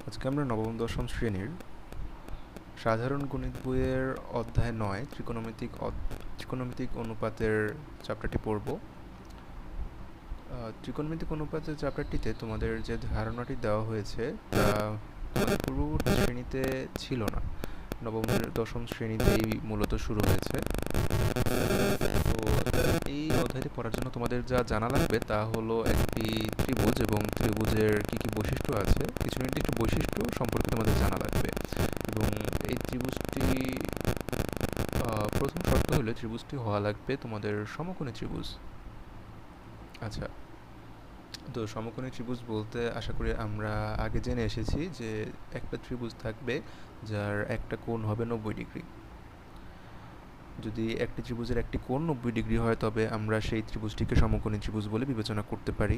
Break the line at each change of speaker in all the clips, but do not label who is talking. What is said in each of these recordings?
আজকে আমরা নবম দশম শ্রেণীর সাধারণ গণিত বইয়ের অধ্যায় ৯ ত্রিকোণমিতিক অনুপাতের চ্যাপ্টারটি পড়ব। ত্রিকোণমিতিক অনুপাতের চ্যাপ্টারটিতে তোমাদের যে ধারণাটি দেওয়া হয়েছে তা তোমাদের পূর্ববর্তী শ্রেণীতে ছিল না, নবম দশম শ্রেণীতেই মূলত শুরু হয়েছে। তো এই অধ্যায়টি পড়ার জন্য তোমাদের যা জানা লাগবে তা হলো একটি ত্রিভুজ এবং ত্রিভুজের কী কী বৈশিষ্ট্য আছে, কিছু নির্দিষ্ট বৈশিষ্ট্য সম্পর্কে তোমাদের জানা লাগবে। এবং এই ত্রিভুজটি প্রথম শর্ত হলো ত্রিভুজটি হওয়া লাগবে তোমাদের সমকোণী ত্রিভুজ। আচ্ছা, তো সমকোণী ত্রিভুজ বলতে আশা করি আমরা আগে জেনে এসেছি যে একটা ত্রিভুজ থাকবে যার একটা কোণ হবে 90 ডিগ্রি। যদি একটি ত্রিভুজের একটি কোণ 90 ডিগ্রি হয় তবে আমরা সেই ত্রিভুজটিকে সমকোণী ত্রিভুজ বলে বিবেচনা করতে পারি।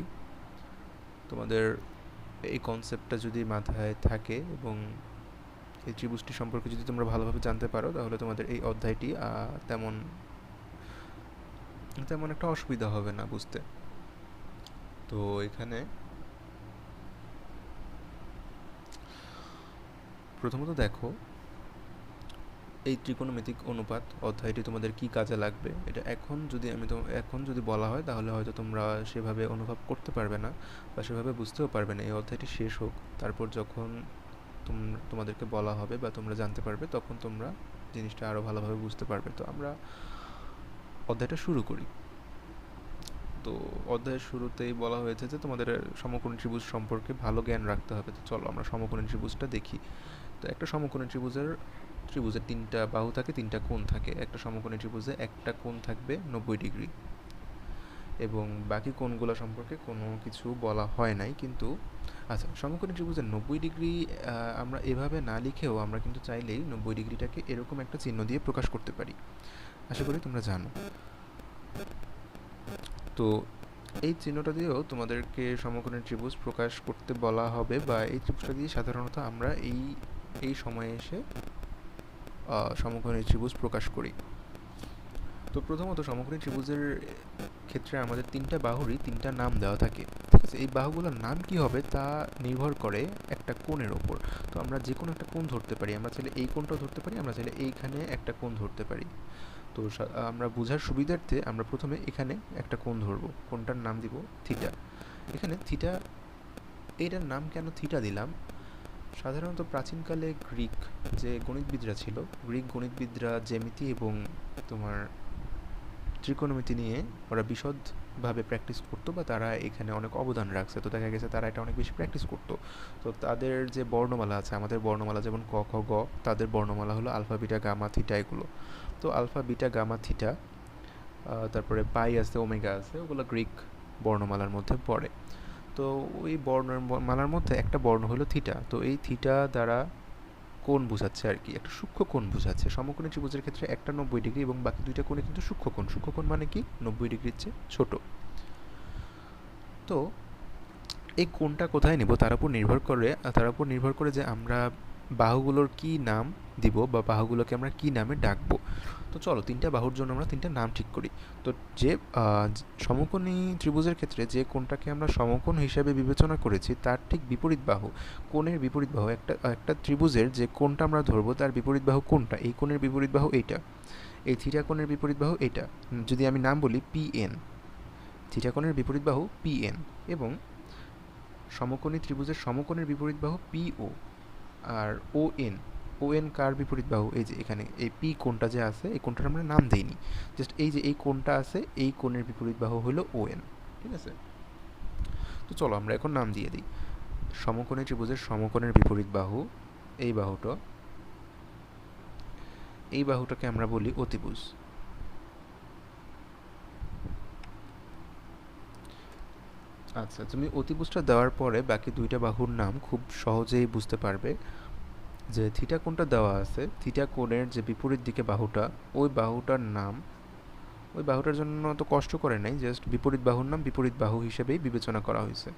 তোমাদের এই কনসেপ্টটা যদি মাথায় থাকে এবং এই ত্রিভুজটি সম্পর্কে যদি তোমরা ভালোভাবে জানতে পারো তাহলে তোমাদের এই অধ্যায়টি তেমন তেমন একটা অসুবিধা হবে না বুঝতে। তো এখানে প্রথমত দেখো, এই ত্রিকোণমিতিক অনুপাত অধ্যায়টি তোমাদের কি কাজে লাগবে এটা এখন যদি বলা হয় তাহলে হয়তো তোমরা সেভাবে অনুভব করতে পারবে না বা সেভাবে বুঝতেও পারবে না। এই অধ্যায়টি শেষ হোক, তারপর যখন তোমাদেরকে বলা হবে বা তোমরা জানতে পারবে তখন তোমরা জিনিসটা আরও ভালোভাবে বুঝতে পারবে। তো আমরা অধ্যায়টা শুরু করি। তো অধ্যায়ের শুরুতেই বলা হয়েছে যে তোমাদের সমকোণী ত্রিভুজ সম্পর্কে ভালো জ্ঞান রাখতে হবে। তো চলো আমরা সমকোণী ত্রিভুজটা দেখি। তো একটা সমকোণী ত্রিভুজের তিনটা বাহু থাকে, তিনটা কোণ থাকে। একটা সমকোণী ত্রিভুজে একটা কোণ থাকবে 90 ডিগ্রি এবং বাকি কোণগুলো সম্পর্কে কোনো কিছু বলা হয় নাই। কিন্তু আচ্ছা, সমকোণী ত্রিভুজের 90 ডিগ্রি আমরা এভাবে না লিখেও আমরা কিন্তু চাইলেই 90 ডিগ্রিটাকে এরকম একটা চিহ্ন দিয়ে প্রকাশ করতে পারি, আশা করি তোমরা জানো। তো এই চিহ্নটা দিয়েও তোমাদেরকে সমকোণী ত্রিভুজ প্রকাশ করতে বলা হবে বা এই ত্রিভুজটা দিয়ে সাধারণত আমরা এই সময়ে এসে সমকোণী ত্রিভুজ প্রকাশ করি। তো প্রথমত সমকোণী ত্রিভুজের ক্ষেত্রে আমাদের তিনটা বাহুরই তিনটা নাম দেওয়া থাকে, ঠিক আছে? এই বাহুগুলোর নাম কি হবে তা নির্ভর করে একটা কোণের ওপর। তো আমরা যে কোনো একটা কোণ ধরতে পারি, আমরা চাইলে এই কোণটাও ধরতে পারি, আমরা চাইলে এইখানে একটা কোণ ধরতে পারি। তো আমরা বোঝার সুবিধার্থে আমরা প্রথমে এখানে একটা কোণ ধরব, কোণটার নাম দিব থিটা। এখানে থিটা, এইটার নাম কেন থিটা দিলাম? সাধারণত প্রাচীনকালে গ্রিক যে গণিতবিদরা ছিল, গ্রিক গণিতবিদরা জ্যামিতি এবং তোমার ত্রিকোণমিতি নিয়ে ওরা বিশদভাবে প্র্যাকটিস করতো বা তারা এখানে অনেক অবদান রাখছে। তো দেখা গেছে তারা এটা অনেক বেশি প্র্যাকটিস করতো। তো তাদের যে বর্ণমালা আছে, আমাদের বর্ণমালা যেমন ক খ গ, তাদের বর্ণমালা হলো আলফা বিটা গামা থিটা এগুলো। তো আলফা বিটা গামা থিটা, তারপরে পাই আছে, ওমেগা আছে, ওগুলো গ্রিক বর্ণমালার মধ্যে পড়ে। তো ওই বর্ণমালার মধ্যে একটা বর্ণ হলো থিটা। তো এই থিটা দ্বারা কোণ বোঝাচ্ছে আর কি, একটা সূক্ষ্ম কোণ বোঝাচ্ছে। সমকোণী ত্রিভুজের ক্ষেত্রে একটা 90 ডিগ্রি এবং বাকি দুইটা কোণে কিন্তু সূক্ষ্ম কোণ। সূক্ষ্ম কোণ মানে কি? 90 ডিগ্রির চেয়ে ছোট। তো এই কোণটা কোথায় নিব তার উপর নির্ভর করে যে আমরা বাহুগুলোর কি নাম দিব বা বাহুগুলোকে আমরা কি নামে ডাকবো। তো চলো তিনটা বাহুর জন্য আমরা তিনটা নাম ঠিক করি। তো যে সমকোণী ত্রিভুজের ক্ষেত্রে যে কোণটাকে আমরা সমকোণ হিসাবে বিবেচনা করেছি তার ঠিক বিপরীত বাহু, কোণের বিপরীত বাহু, একটা ত্রিভুজের যে কোণটা আমরা ধরবো তার বিপরীত বাহু কোনটা? এই কোণের বিপরীত বাহু এইটা। এই থিটা কোণের বিপরীত বাহু এইটা। যদি আমি নাম বলি PN, থিটা কোণের বিপরীত বাহু PN। এবং সমকোণী ত্রিভুজের সমকোণের বিপরীত বাহু PO। আর ON কার বিপরীত বাহু? এই যে এখানে এই P কোণটা যে আছে, এই কোণটার আমরা নাম দেইনি, জাস্ট এই যে এই কোণটা আছে এই কোণের বিপরীত বাহু হলো ON, ঠিক আছে? তো চলো আমরা এখন নাম দিয়ে দিই। সমকোণী ত্রিভুজের সমকোণের বিপরীত বাহু এই বাহুটাকে আমরা বলি অতিভুজ। আচ্ছা, তুমি অতিভুজটা দেওয়ার পরে বাকি দুইটা বাহুর নাম খুব সহজেই বুঝতে পারবে। যে থিটা কোণটা দেওয়া আছে, থিটা কোণের যে বিপরীত দিকে বাহুটা, ওই বাহুটার নাম, ওই বাহুটার জন্য তো কষ্ট করে নাই, জাস্ট বিপরীত বাহুর নাম বিপরীত বাহু হিসেবেই বিবেচনা করা হয়েছে।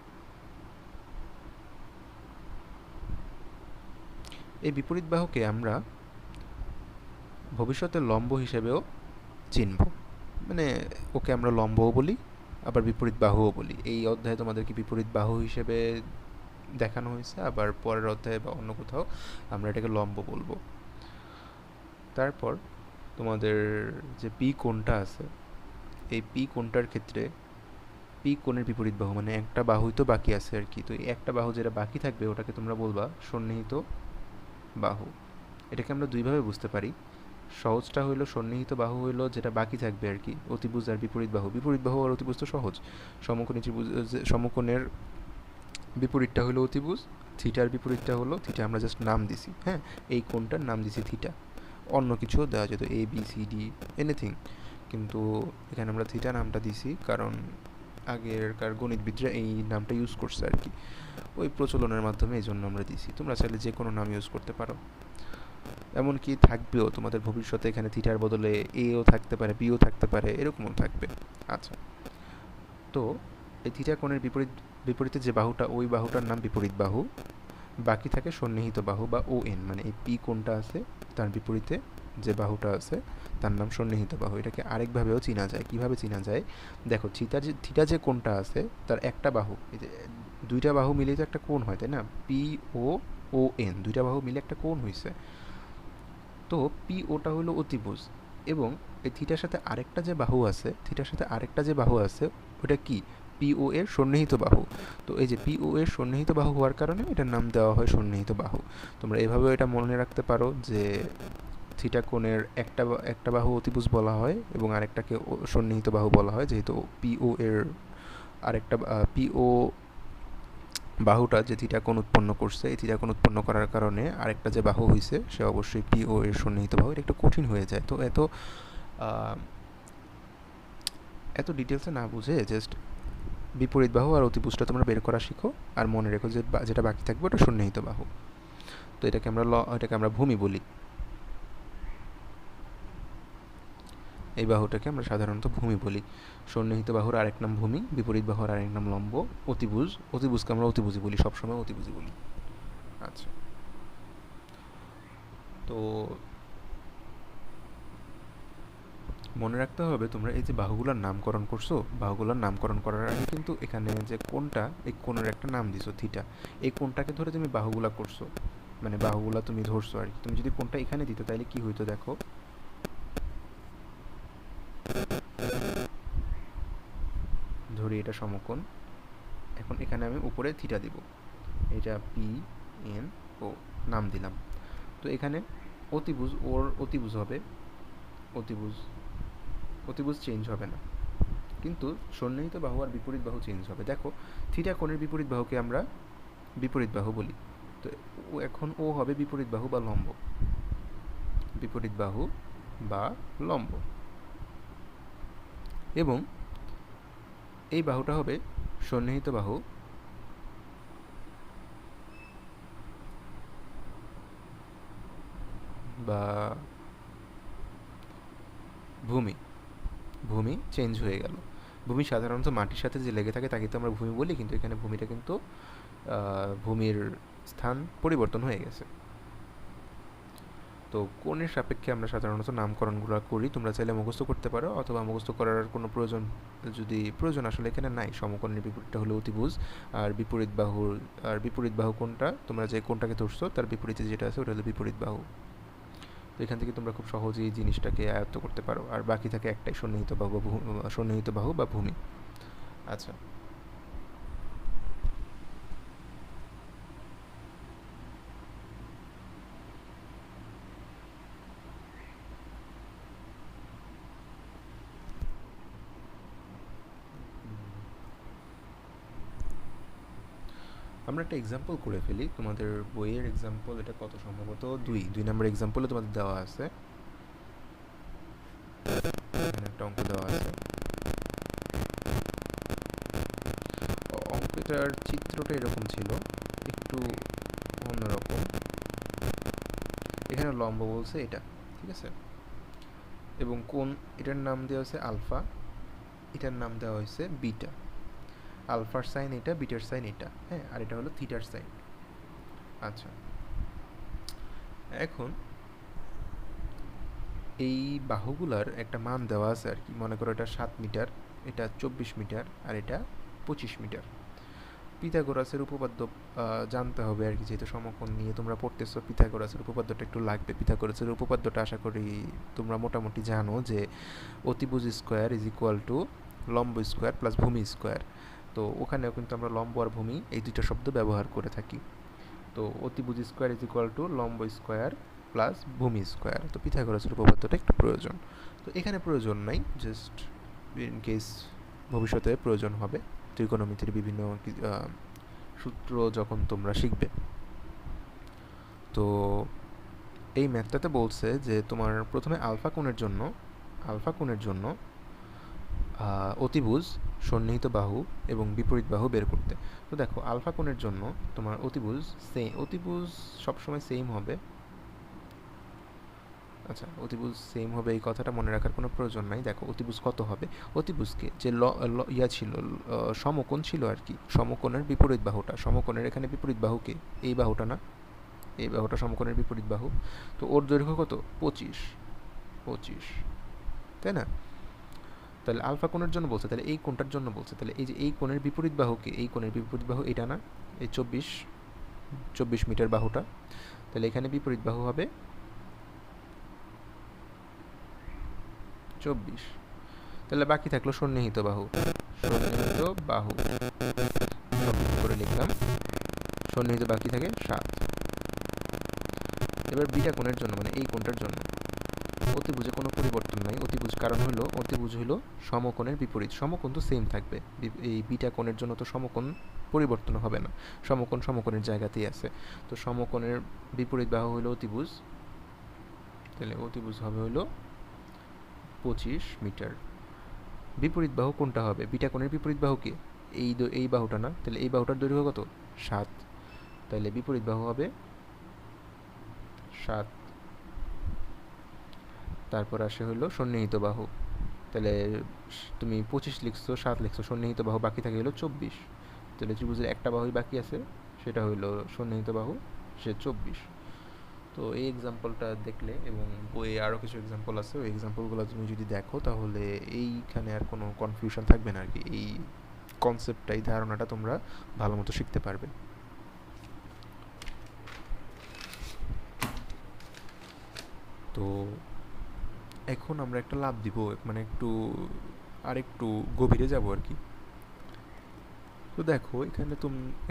এই বিপরীত বাহুকে আমরা ভবিষ্যতে লম্ব হিসেবেও চিনব, মানে ওকে আমরা লম্বও বলি আবার বিপরীত বাহুও বলি। এই অধ্যায়ে তোমাদেরকে বিপরীত বাহু হিসেবে দেখানো হয়েছে, আবার পরের অধ্যায়ে বা অন্য কোথাও আমরা এটাকে লম্ব বলবো। তারপর তোমাদের যে পি কোণটা আছে, এই পি কোণটার ক্ষেত্রে পি কোণের বিপরীত বাহু, মানে একটা বাহুই তো বাকি আছে আর কি, তো এই একটা বাহু যেটা বাকি থাকবে ওটাকে তোমরা বলবা সন্নিহিত বাহু। এটাকে আমরা দুইভাবে বুঝতে পারি। সহজটা হইলো সন্নিহিত বাহু হইলো যেটা বাকি থাকবে আর কি, অতিভুজ আর বিপরীত বাহু। বিপরীত বাহু আর অতিভুজ তো সহজ। সমকোণী ত্রিভুজ, সমকোণের বিপরীতটা হলো অতিভুজ, থিটার বিপরীতটা হলো থিটা, আমরা জাস্ট নাম দিছি, হ্যাঁ, এই কোণটার নাম দিছি থিটা। অন্য কিছুও দেওয়া যেত, A B C D anything, কিন্তু এখানে আমরা থিটা নামটা দিছি কারণ আগেরকার গণিতবিদরা এই নামটা ইউজ করছে আর কি, ওই প্রচলনের মাধ্যমে এই জন্য আমরা দিছি। তোমরা চাইলে যে কোনো নাম ইউজ করতে পারো, এমনকি থাকবেও তোমাদের ভবিষ্যতে এখানে থিটার বদলে এও থাকতে পারে, বিও থাকতে পারে, এরকমও থাকবে। আচ্ছা, তো এই থিটা কোণের বিপরীতে যে বাহুটা, ওই বাহুটার নাম বিপরীত বাহু। বাকি থাকে সন্নিহিত বাহু বা ও এন, মানে এই পি কোণটা আছে তার বিপরীতে যে বাহুটা আছে তার নাম সন্নিহিত বাহু। এটাকে আরেকভাবেও চেনা যায়। কিভাবে চেনা যায় দেখো, থিটা যে কোণটা আছে তার একটা বাহু, এই যে দুইটা বাহু মিলে তো একটা কোণ হয়, তাই না? পি ও ও এন, দুইটা বাহু মিলে একটা কোণ হয়েছে। তো পি ওটা হলো অতিভুজ, এবং এই থিটার সাথে আরেকটা যে বাহু আছে ওটা কি? পিও এর সন্নিহিত বাহু। তো এই যে পিও এর সন্নিহিত বাহু হওয়ার কারণে এটার নাম দেওয়া হয় সন্নিহিত বাহু। তোমরা এভাবেও এটা মনে রাখতে পারো যে থিটা কোণের একটা বাহু অতিভুজ বলা হয় এবং আরেকটাকে সন্নিহিত বাহু বলা হয়, যেহেতু পিও এর আরেকটা পিও বাহুটা যে থিটা কোণ উৎপন্ন করছে, এই থিটা কোণ উৎপন্ন করার কারণে আরেকটা যে বাহু হয়েছে সে অবশ্যই পিও এর সন্নিহিত বাহু। এটা একটু কঠিন হয়ে যায়, তো এত ডিটেলসে না বুঝে জাস্ট বিপরীত বাহু আর অতিভুজটা তোমরা বের করা শিখো, আর মনে রেখো যে যেটা বাকি থাকবে ওটা সন্নিহিত বাহু। তো এটাকে আমরা ভূমি বলি, এই বাহুটাকে আমরা সাধারণত ভূমি বলি। সন্নিহিত বাহুর আরেক নাম ভূমি, বিপরীত বাহুর আরেক নাম লম্ব। অতিভুজকে আমরা অতিভুজই বলি, সবসময় অতিভুজই বলি। আচ্ছা, তো মনে রাখতে হবে তোমরা এই যে বাহুগুলোর নামকরণ করছো, বাহুগুলোর নামকরণ করার আগে কিন্তু এখানে যে কোণটা, এই কোণের একটা নাম দিছো থিটা, এই কোণটাকে ধরে তুমি বাহুগুলা করছো, মানে বাহুগুলা তুমি ধরছো আর কি। তুমি যদি কোণটা এখানে দিতে তাহলে কি হইতো দেখো, ধরি এটা সমকোণ, এখন এখানে আমি উপরে থিটা দিব, এটা পি এন ও নাম দিলাম। তো এখানে অতিভুজ হবে, অতিভুজ অতিভুজ চেঞ্জ হবে না, কিন্তু সন্নিহিত বাহু আর বিপরীত বাহু চেঞ্জ হবে। দেখো, থিটা কোণের বিপরীত বাহুকে আমরা বিপরীত বাহু বলি, তো এখন ও হবে বিপরীত বাহু বা লম্ব, বিপরীত বাহু বা লম্ব, এবং এই বাহুটা হবে সন্নিহিত বাহু বা ভূমি। ভূমি চেঞ্জ হয়ে গেল। ভূমি সাধারণত মাটির সাথে যে লেগে থাকে তাকে তো আমরা ভূমি বলি, কিন্তু এখানে ভূমিটা কিন্তু ভূমির স্থান পরিবর্তন হয়ে গেছে। তো কোণের সাপেক্ষে আমরা সাধারণত নামকরণগুলো করি, তোমরা চাইলে মুখস্থ করতে পারো, অথবা মুখস্থ করার কোনো প্রয়োজন আসলে এখানে নাই। সমকোণের বিপরীতটা হলো অতিভুজ, আর বিপরীত বাহু কোণটা, তোমরা যে কোণটাকে ধরছো তার বিপরীতে যেটা আছে ওটা হলো বিপরীত বাহু। তো এখান থেকে তোমরা খুব সহজেই এই জিনিসটাকে আয়ত্ত করতে পারো, আর বাকি থাকে একটাই সন্নিহিত বাহু বা ভূমি। আচ্ছা, আমরা একটা এক্সাম্পল করে ফেলি। তোমাদের বইয়ের এক্সাম্পল এটা কত, সম্ভবত দুই নম্বর এক্সাম্পলে তোমাদের দেওয়া আছে, এখানে একটা অঙ্ক দেওয়া আছে। অঙ্কটার চিত্রটা এরকম ছিল, একটু অন্যরকম। এখানে লম্ব বলছে এটা, ঠিক আছে, এবং কোণ এটার নাম দেওয়া হয়েছে আলফা, এটার নাম দেওয়া হয়েছে বিটা। আলফার সাইন এটা, বিটার সাইন এটা, হ্যাঁ, আর এটা হলো থিটার সাইন। আচ্ছা, এখন এই বাহুগুলার একটা মান দেওয়া আছে আর কি, মনে করো এটা 7 মিটার, এটা 24 মিটার, আর এটা 25 মিটার। পিথাগোরাসের উপপাদ্য জানতে হবে আর কি, যেহেতু সমকোণ নিয়ে তোমরা পড়তেছো, পিথাগোরাসের উপপাদ্যটা একটু লাগবে। পিথাগোরাসের উপপাদ্যটা আশা করি তোমরা মোটামুটি জানো, যে অতিভুজ স্কোয়ার ইজ ইকুয়াল টু লম্ব স্কোয়ার প্লাস ভূমি স্কোয়ার। তো ওখানেও কিন্তু আমরা লম্ব আর ভূমি এই দুইটা শব্দ ব্যবহার করে থাকি। তো অতিভুজ স্কোয়ার ইজ ইকুয়াল টু লম্ব স্কোয়ার প্লাস ভূমি স্কোয়ার। তো পিথাগোরাসের উপপাদ্যটা একটু প্রয়োজন। তো এখানে প্রয়োজন নাই, জাস্ট ইন কেস ভবিষ্যতে প্রয়োজন হবে ত্রিকোণমিতির বিভিন্ন সূত্র যখন তোমরা শিখবে। তো এই ম্যাথটাতে বলছে যে তোমার প্রথমে আলফা কোণের জন্য অতিভুজ, সন্নিহিত বাহু এবং বিপরীত বাহু বের করতে। তো দেখো আলফা কোণের জন্য তোমার অতিভুজ সবসময় সেম হবে। আচ্ছা, অতিভুজ সেম হবে এই কথাটা মনে রাখার কোনো প্রয়োজন নাই। দেখো অতিভুজ কত হবে, অতিভুজকে যে ছিল, সমকোণ ছিল আর কি, সমকোণের বিপরীত বাহুটা, সমকোণের এখানে বিপরীত বাহুকে এই বাহুটা না, এই বাহুটা সমকোণের বিপরীত বাহু। তো ওর দৈর্ঘ্য কত, 25, তাই না? তাহলে আলফা কোণের জন্য বলছে, তাহলে এই কোণটার জন্য বলছে, তাহলে এই যে এই কোণের বিপরীত বাহুকে, এই কোণের বিপরীত বাহু এটা না, এই 24 মিটার বাহুটা, তাহলে এখানে বিপরীত বাহু হবে 24। তাহলে বাকি থাকলো সন্নিহিত বাহু করে লিখলাম, সন্নিহিত বাকি থাকে 7। এবার বিটা কোণের জন্য, মানে এই কোণটার জন্য অতিভুজে কোনো পরিবর্তন নাই। অতিভুজ কারণ হলো, অতিভুজ হলো সমকোণের বিপরীত, সমকোণ তো সেম থাকবে। এই বিটা কোণের জন্য তো সমকোণ পরিবর্তন হবে না, সমকোণের জায়গাতেই আছে। তো সমকোণের বিপরীত বাহু হলো অতিভুজ, তাহলে অতিভুজ হবে হলো 25 মিটার। বিপরীত বাহু কোনটা হবে, বিটা কোণের বিপরীত বাহু কি, এই বাহুটা না, তাহলে এই বাহুটার দৈর্ঘ্য কত, 7, তাহলে বিপরীত বাহু হবে 7। তারপর আসে হলো সন্নিহিত বাহু, তাহলে তুমি 25 লিখছো, 7 লিখছো, সন্নিহিত বাহু বাকি থাকে হলো 24। তাহলে ত্রিভুজের একটা বাহুই বাকি আছে, সেটা হলো সন্নিহিত বাহু, সে 24। তো এই এক্সাম্পলটা দেখলে, এবং বইয়ে আরও কিছু এক্সাম্পল আছে, ওই এক্সাম্পলগুলো তুমি যদি দেখো তাহলে এইখানে আর কোনো কনফিউশন থাকবে না আর কি, এই কনসেপ্টটা, এই ধারণাটা তোমরা ভালো মতো শিখতে পারবে। তো এখন আমরা একটা লাভ দিব, মানে আরেকটু গভীরে যাব আর কি। তো দেখো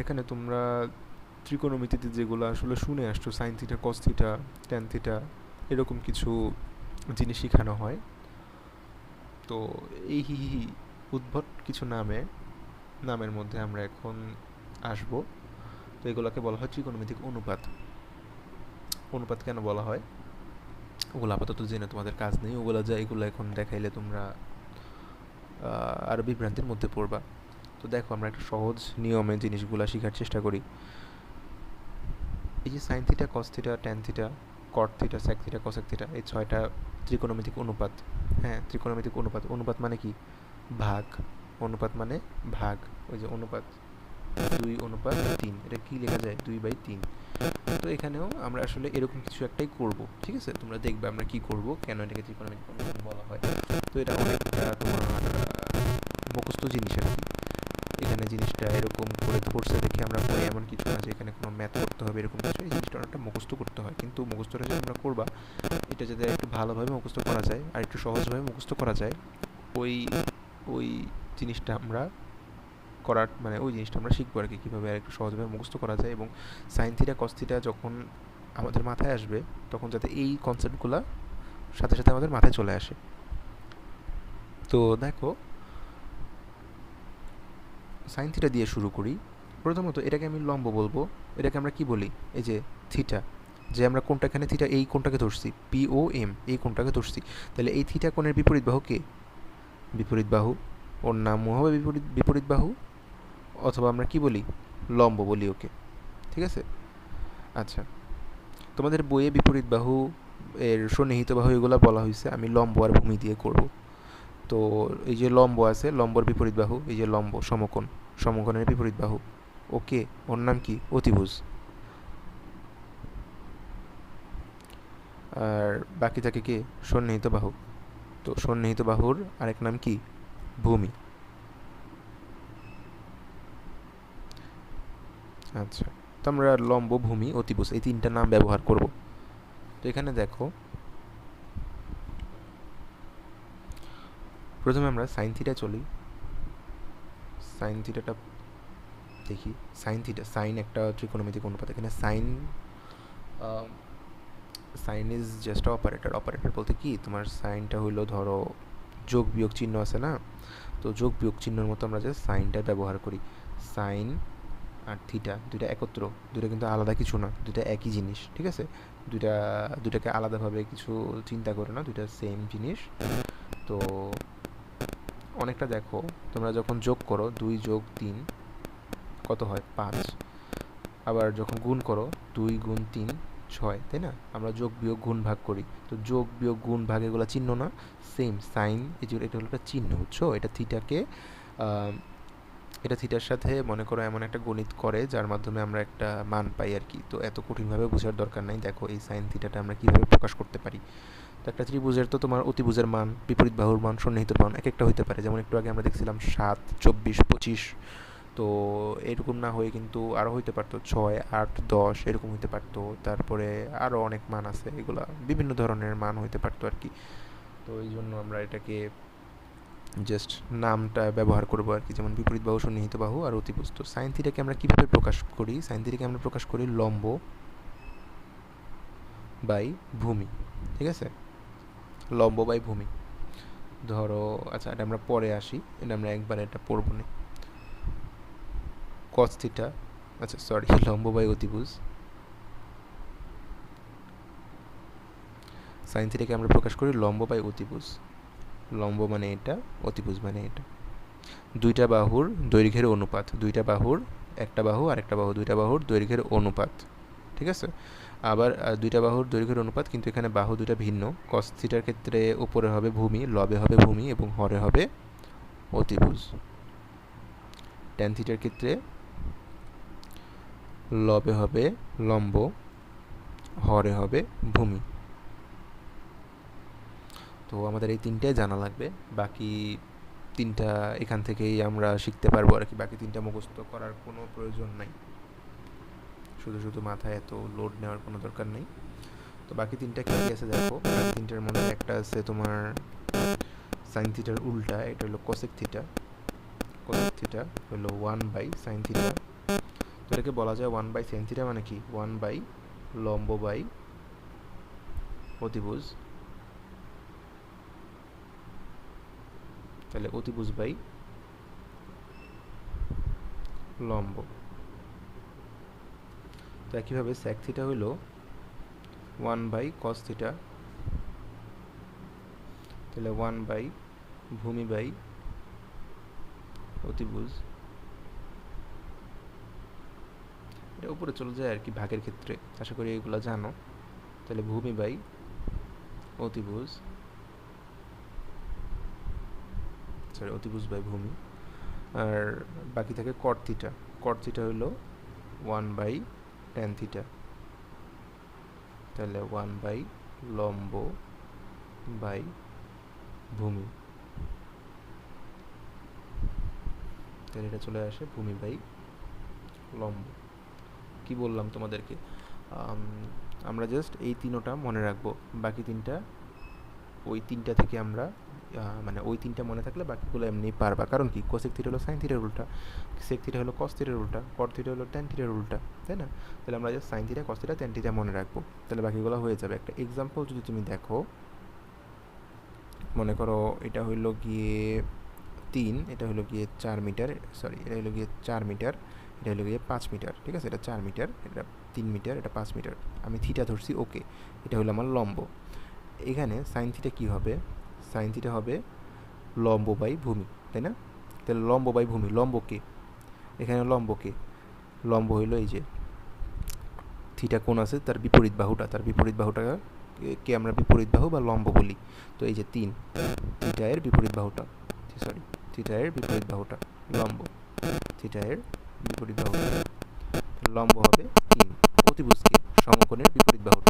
এখানে তোমরা ত্রিকোণমিতিতে যেগুলো আসলে শুনে আসছো, sign theta, cos theta, tan theta, এরকম কিছু জিনিস শেখানো হয়। তো এই উদ্ভট কিছু নামের মধ্যে আমরা এখন আসব। তো এগুলোকে বলা হয় ত্রিকোণমিতিক অনুপাত। অনুপাত কেন বলা হয় ওগুলো আপাতত জেনে তোমাদের কাজ নেই, এগুলো এখন দেখাইলে তোমরা আরও বিভ্রান্তির মধ্যে পড়বা। তো দেখো আমরা একটা সহজ নিয়মে জিনিসগুলো শেখার চেষ্টা করি। এই যে sine theta, cos theta, tan theta, cot theta, sec theta, cosec theta, এই 6টা ত্রিকোণমিতিক অনুপাত। হ্যাঁ, ত্রিকোণমিতিক অনুপাত মানে কি, ভাগ। অনুপাত মানে ভাগ। ওই যে অনুপাত 2:3, এটা কি লেখা যায়, 2/3। তো এখানেও আমরা আসলে এরকম কিছু একটাই করব, ঠিক আছে? তোমরা দেখবে আমরা কি করব, কেন এটাকে ত্রিকোণমিতিক অনুপাত বলা হয়। তো এটা অনেকটা তোমার মুখস্থ জিনিস আর কি। এখানে জিনিসটা এরকম করে ধরছে দেখে আমরা পরে এমন কিছু না যে এখানে কোনো ম্যাথ করতে হবে এরকম কিছু, এই জিনিসটা অনেকটা মুখস্থ করতে হয়। কিন্তু মুখস্থটা যে তোমরা করবা, এটা যাতে একটু ভালোভাবে মুখস্থ করা যায় আর একটু সহজভাবে মুখস্থ করা যায়, ওই ওই জিনিসটা আমরা ওই জিনিসটা আমরা শিখবো আর কি, কীভাবে আর একটু সহজভাবে মুখস্থ করা যায়। এবং সাইন থিটা, কস থিটা যখন আমাদের মাথায় আসবে, তখন যাতে এই কনসেপ্টগুলো সাথে সাথে আমাদের মাথায় চলে আসে। তো দেখো সাইন থিটা দিয়ে শুরু করি। প্রথমত এটাকে আমি লম্ব বলবো। এটাকে আমরা কি বলি, এই যে থিটা, যে আমরা কোনটা এখানে থিটা, এই কোণটাকে ধরছি, POM, এই কোণটাকে ধরছি। তাহলে এই থিটা কোণের বিপরীত বাহু কে, বিপরীত বাহু, ওর নামও হবে বিপরীত বাহু, অথবা আমরা কি বলি, লম্ব বলি ওকে, ঠিক আছে? আচ্ছা, তোমাদের বইয়ে বিপরীত বাহু এর সন্নিহিত বাহু এগুলো বলা হয়েছে, আমি লম্ব আর ভূমি দিয়ে করব। তো এই যে লম্ব আছে, লম্বর বিপরীত বাহু, এই যে লম্ব সমকোণের বিপরীত বাহু, ওকে, ওর নাম কি, অতিভুজ। আর বাকি থাকে কি, সন্নিহিত বাহু। তো সন্নিহিত বাহুর আরেক নাম কি, ভূমি। আচ্ছা, তো আমরা লম্ব, ভূমি, অতিভুজ এই তিনটা নাম ব্যবহার করব। তো এখানে দেখো, প্রথমে আমরা সাইন থিটা চলি। সাইন থিটাটা দেখি। সাইন থিটা, সাইন একটা ত্রিকোণমিতিক অনুপাত। এখানে sine sine is just operator. Operator বলতে কি, তোমার সাইনটা হইলো ধরো যোগ বিয়োগ চিহ্ন আছে না, তো যোগ বিয়োগ চিহ্নের মতো আমরা যে সাইনটা ব্যবহার করি। সাইন আর থিটা দুইটা একত্র, দুইটা কিন্তু আলাদা কিছু না, দুইটা একই জিনিস, ঠিক আছে? দুইটাকে আলাদাভাবে কিছু চিন্তা করো না, দুইটা সেম জিনিস। তো অনেকটা দেখো, তোমরা যখন যোগ করো 2 যোগ 3 কত হয়? 5। আবার যখন গুণ করো 2 গুণ 3 6, তাই না? আমরা যোগ বিয়োগ গুণ ভাগ করি, তো যোগ বিয়োগ গুণ ভাগ এগুলো চিহ্ন না? সেম সাইন, এই যে এটা হলো একটা চিহ্ন, বুঝছো? এটা থিটাকে এটা থিটার সাথে মনে করো এমন একটা গণিত করে যার মাধ্যমে আমরা একটা মান পাই আর কি। তো এত কঠিনভাবে বোঝার দরকার নাই। দেখো এই সাইন থিটাটা আমরা কীভাবে প্রকাশ করতে পারি। তো একটা ত্রিভুজের তো তোমার অতিভুজের মান, বিপরীত বাহুর মান, সন্নিহিতর মান এক একটা হতে পারে। যেমন একটু আগে আমরা দেখছিলাম 7, 24, 25। তো এরকম না হয়ে কিন্তু আরও হইতে পারতো 6, 8, 10 এরকম হইতে পারতো। তারপরে আরও অনেক মান আছে, এগুলা বিভিন্ন ধরনের মান হইতে পারতো আর কি। তো এই জন্য আমরা এটাকে জাস্ট নামটা ব্যবহার করবো আর কি, যেমন বিপরীত বাহু, সন্নিহিত বাহু আর অতিভুজ। তো সাইন থিটাকে আমরা কীভাবে প্রকাশ করি? সাইন থিটাকে আমরা প্রকাশ করি লম্ব বাই ভূমি, ঠিক আছে? লম্ব বাই ভূমি। ধরো, আচ্ছা এটা আমরা পরে আসি, এটা আমরা একবার এটা পড়বো না। কস থিটা, আচ্ছা সরি, লম্ব বাই অতিভুজ। সাইন থিটাকে আমরা প্রকাশ করি লম্ব বাই অতিভুজ। লম্ব মানে এটা, অতিভুজ মানে এটা। দুইটা বাহুর দৈর্ঘ্যের অনুপাত, দুইটা বাহুর, একটা বাহু আর একটা বাহু, দুইটা বাহুর দৈর্ঘ্যের অনুপাত, ঠিক আছে? আবার দুইটা বাহুর দৈর্ঘ্যের অনুপাত, কিন্তু এখানে বাহু দুইটা ভিন্ন। কস থিটার ক্ষেত্রে উপরে হবে ভূমি, লবে হবে ভূমি এবং হরে হবে অতিভুজ। ট্যান থিটার ক্ষেত্রে লবে হবে লম্ব, হরে হবে ভূমি। তো আমাদের এই তিনটাই জানা লাগবে, বাকি তিনটা এখান থেকেই আমরা শিখতে পারবো আর কি। বাকি তিনটা মুখস্থ করার কোনো প্রয়োজন নাই, শুধু শুধু মাথায় এত লোড নেওয়ার কোনো দরকার নেই। তো বাকি তিনটা কি আছে দেখো। বাকি তিনটার মধ্যে একটা আছে তোমার সাইন থিটার উল্টা, এটা হলো কোসেক থিটা। কোসেক থিটা হলো 1 বাই সাইন থিটা। তো এটাকে বলা যায় 1 বাই সাইন থিটা মানে কি 1 বাই লম্ব বাই অতিভুজ। তাহলে অতিভুজ বাই লম্ব। তো একইভাবে সেক থিটা হলো 1 বাই কস থিটা। তাহলে 1 বাই ভূমি বাই অতিভুজ। এটা উপরে চলে যায় আর কি ভাগের ক্ষেত্রে, আশা করি এগুলো জানো। তাহলে ভূমি বাই অতিভুজ, সরি অতিভুজ বাই ভূমি। আর বাকি থাকে কট থিটা। কট থিটা হলো 1 বাই ট্যান থিটা। তাহলে 1 বাই লম্ব বাই ভূমি। তাহলে এটা চলে আসে ভূমি বাই লম্ব। কি বললাম তোমাদেরকে? আমরা জাস্ট এই তিনটা মনে রাখবো, বাকি তিনটা ওই তিনটা থেকে আমরা মানে ওই তিনটা মনে থাকলে বাকিগুলো এমনি পারবা। কারণ কি, কোসেক থিটা হলো সাইন থিটার উল্টা, সেক থিটা হলো কস থিটার উল্টা, কট থিটা হলো ট্যান থিটার উল্টা, তাই না? তাহলে আমরা just sign theta, cos theta, tan theta মনে রাখবো, তাহলে বাকিগুলো হয়ে যাবে। একটা এক্সাম্পল যদি তুমি দেখো, মনে করো এটা হইলো গিয়ে 3, এটা হলো গিয়ে 4 মিটার, সরি এটা হলো গিয়ে 4 মিটার, এটা হলো গিয়ে 5 মিটার, ঠিক আছে? এটা 4 মিটার, এটা 3 মিটার, এটা 5 মিটার। আমি থিটা ধরছি, ওকে। এটা হলো আমার লম্ব। এখানে সাইন থিটা কী হবে? সাইন থিটা হবে লম্ব বাই ভূমি, তাই না? তাহলে লম্ব বাই ভূমি, লম্ব কে? এখানে লম্ব কে? লম্ব হইলো এই যে থিটা কোণ আছে তার বিপরীত বাহুটা, তার বিপরীত বাহুটা কে আমরা বিপরীত বাহু বা লম্ব বলি। তো এই যে 3, থিটা এর বিপরীত বাহুটা, সরি থিটা এর বিপরীত বাহুটা লম্ব, থিটা এর বিপরীত বাহুটা লম্ব হবে 3। অতিভুজ কি? সমকোণের বিপরীত বাহুটা।